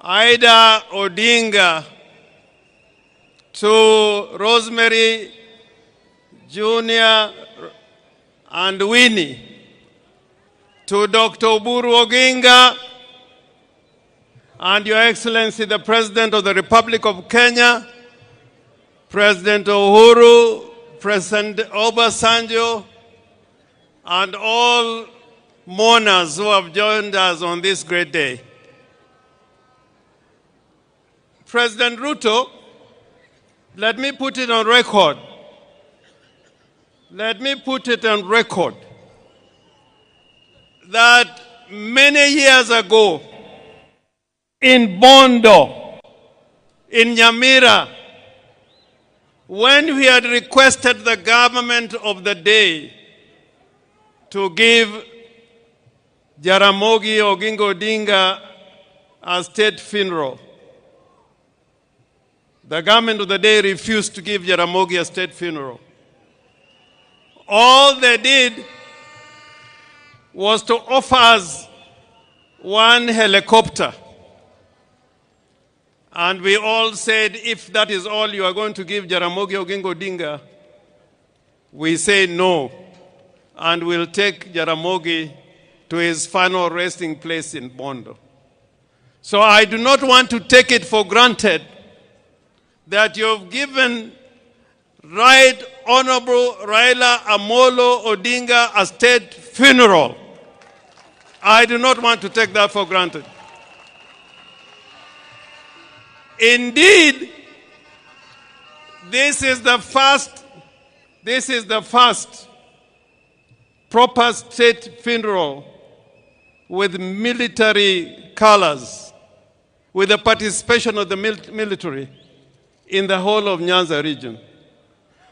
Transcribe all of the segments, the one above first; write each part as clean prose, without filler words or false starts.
Ida Odinga, to Rosemary Jr. and Winnie, to Dr. Oburu Oginga, and Your Excellency, the President of the Republic of Kenya, President Uhuru, President Obasanjo, and all mourners who have joined us on this great day. President Ruto, let me put it on record. Let me put it on record that many years ago in Bondo, in Nyamira, when we had requested the government of the day to give Jaramogi Oginga Odinga a state funeral, the government of the day refused to give Jaramogi a state funeral. All they did was to offer us one helicopter. And we all said, if that is all you are going to give Jaramogi Oginga Odinga, we say no. And we'll take Jaramogi to his final resting place in Bondo. So I do not want to take it for granted that you've given Right Honorable Raila Amolo Odinga a state funeral. I do not want to take that for granted. Indeed, this is the first proper state funeral with military colors, with the participation of the military in the whole of Nyanza region.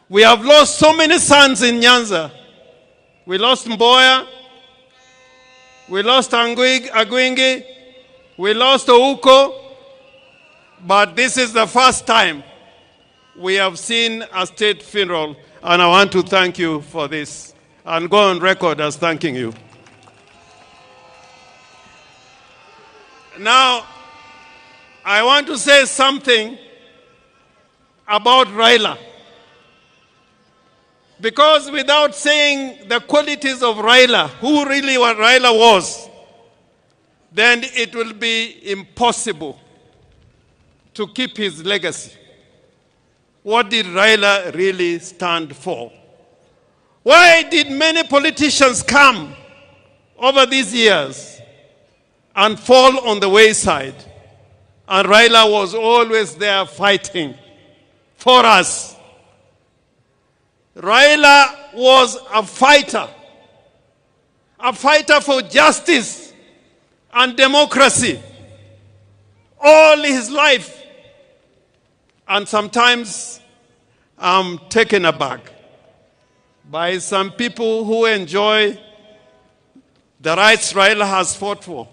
We have lost so many sons in Nyanza. We lost Mboya, we lost Agwingi, we lost Ouko, but this is the first time we have seen a state funeral, and I want to thank you for this and go on record as thanking you. Now, I want to say something about Raila. Because without saying the qualities of Raila, who really what Raila was, then it will be impossible to keep his legacy. What did Raila really stand for? Why did many politicians come over these years and fall on the wayside? And Raila was always there fighting for us. Raila was a fighter for justice and democracy all his life. And sometimes I'm taken aback by some people who enjoy the rights Raila has fought for,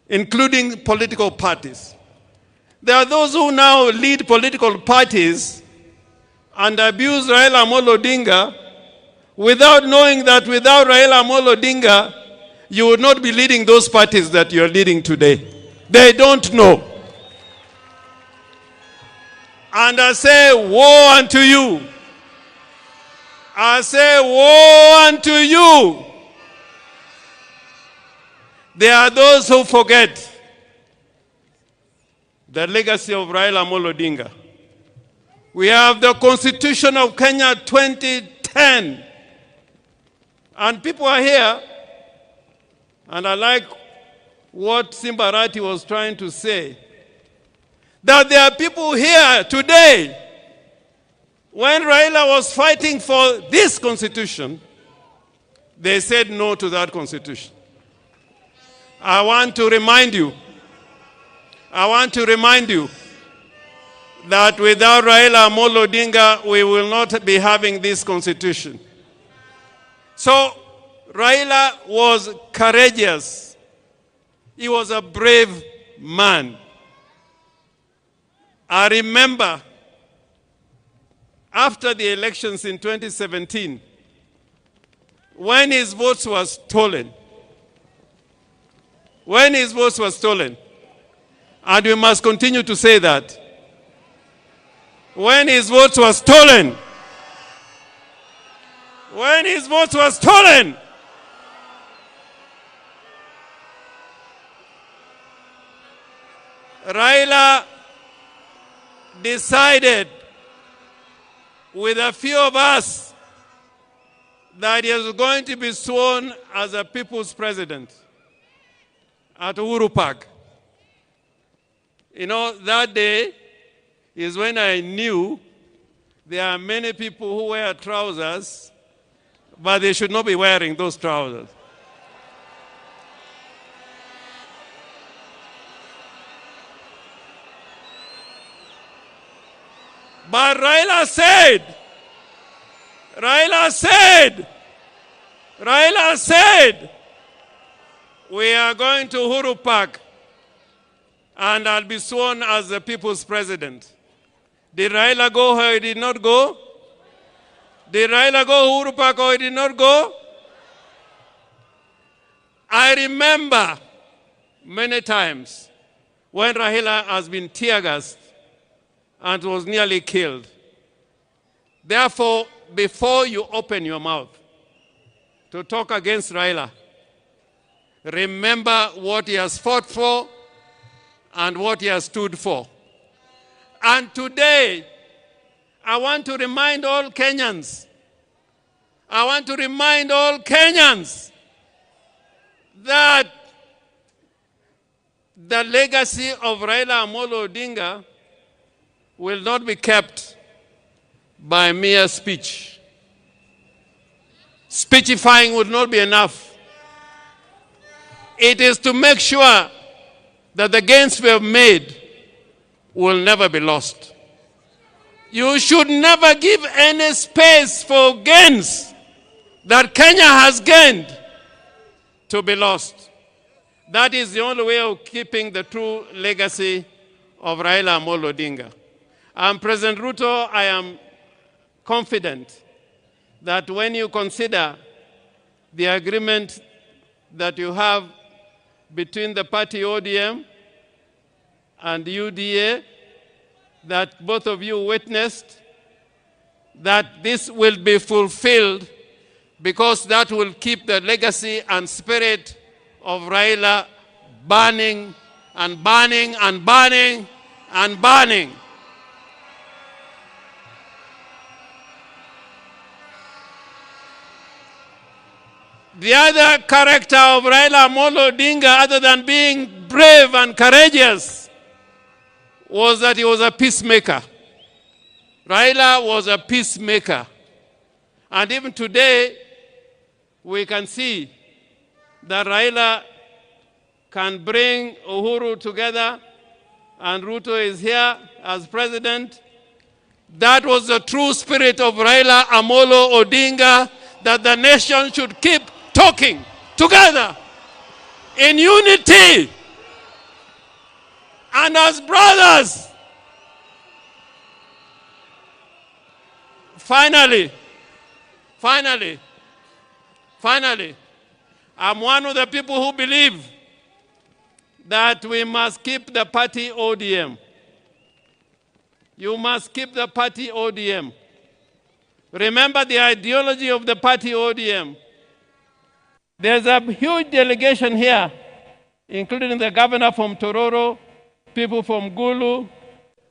including political parties. There are those who now lead political parties and abuse Raila Amolo Odinga without knowing that without Raila Amolo Odinga, you would not be leading those parties that you're leading today. They don't know. And I say, woe unto you. I say, woe unto you. There are those who forget the legacy of Raila Amolo Odinga. We have the Constitution of Kenya 2010. And people are here, and I like what Simbarati was trying to say, that there are people here today, when Raila was fighting for this Constitution, they said no to that Constitution. I want to remind you that without Raila Amolo Odinga, we will not be having this Constitution. So Raila was courageous. He was a brave man. I remember after the elections in 2017, when his votes were stolen, And we must continue to say that. When his votes were stolen, Raila decided with a few of us that he was going to be sworn as a people's president at Uhuru Park. You know, that day is when I knew there are many people who wear trousers, but they should not be wearing those trousers. But Raila said, we are going to Uhuru Park and I'll be sworn as the people's president. Did Raila go or he did not go? Did Raila go Uhuru Park or he did not go? I remember many times when Raila has been tear-gassed and was nearly killed. Therefore, before you open your mouth to talk against Raila, remember what he has fought for and what he has stood for. And today, I want to remind all Kenyans, that the legacy of Raila Amolo Odinga will not be kept by mere speech. Speechifying would not be enough. It is to make sure that the gains we have made will never be lost. You should never give any space for gains that Kenya has gained to be lost. That is the only way of keeping the true legacy of Raila Amolo Odinga. And President Ruto, I am confident that when you consider the agreement that you have between the party ODM and UDA, that both of you witnessed, that this will be fulfilled, because that will keep the legacy and spirit of Raila burning and burning and burning and burning. The other character of Raila Amolo Odinga, other than being brave and courageous, was that he was a peacemaker. Raila was a peacemaker. And even today, we can see that Raila can bring Uhuru together, and Ruto is here as president. That was the true spirit of Raila Amolo Odinga, that the nation should keep talking together in unity and as brothers. Finally, I'm one of the people who believe that we must keep the party ODM. You must keep the party ODM. Remember the ideology of the party ODM. There's a huge delegation here, including the governor from Tororo, people from Gulu.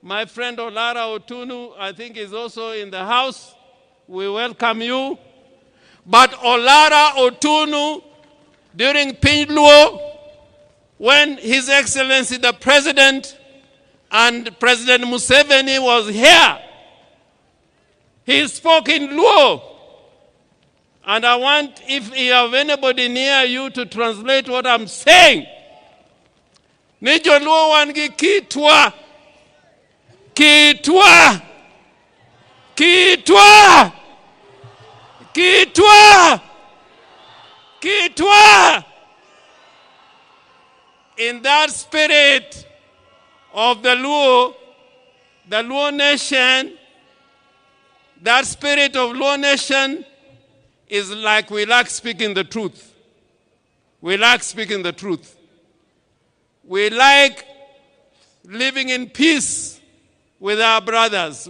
My friend Olara Otunu, I think, is also in the house. We welcome you. But Olara Otunu, during Pinluo, when His Excellency the President and President Museveni was here, he spoke in Luo. And I want, if you have anybody near you, to translate what I'm saying. Nijo Luo wangi kitwa. Kitwa. Kitwa. Kitwa. Kitwa. In that spirit of the Luo nation, that spirit of Luo nation is like we like speaking the truth. We like speaking the truth. We like living in peace with our brothers.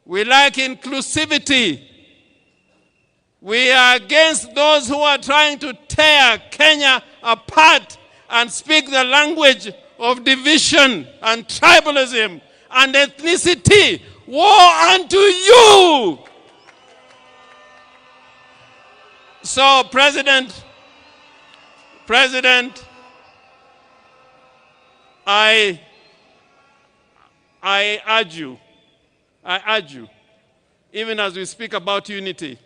We like inclusivity. We are against those who are trying to tear Kenya apart and speak the language of division and tribalism and ethnicity. Woe unto you! So, President, I urge you, even as we speak about unity,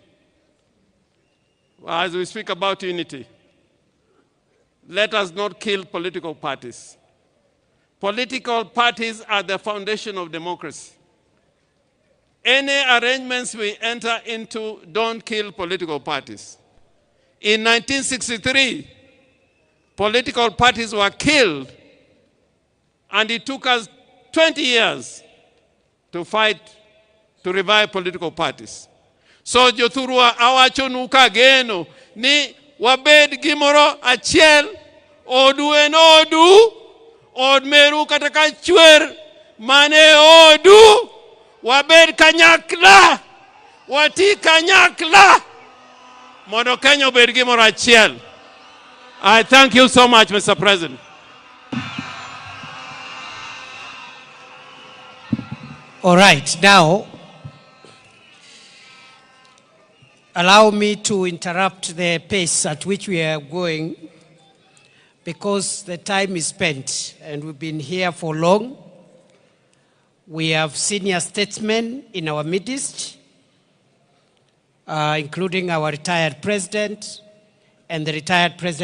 let us not kill political parties. Political parties are the foundation of democracy. Any arrangements we enter into don't kill political parties. In 1963, political parties were killed, and it took us 20 years to fight to revive political parties. So jothurwa awachonuka geno ni wabed gimoro achiel, odu en odu, od meru kata ka chwer mane odu, wabed kanyakla, wati kanyakla, mondo Kenya obed gimoro achiel. I thank you so much, Mr. President. All right, now, allow me to interrupt the pace at which we are going because the time is spent and we've been here for long. We have senior statesmen in our midst, including our retired president and the retired president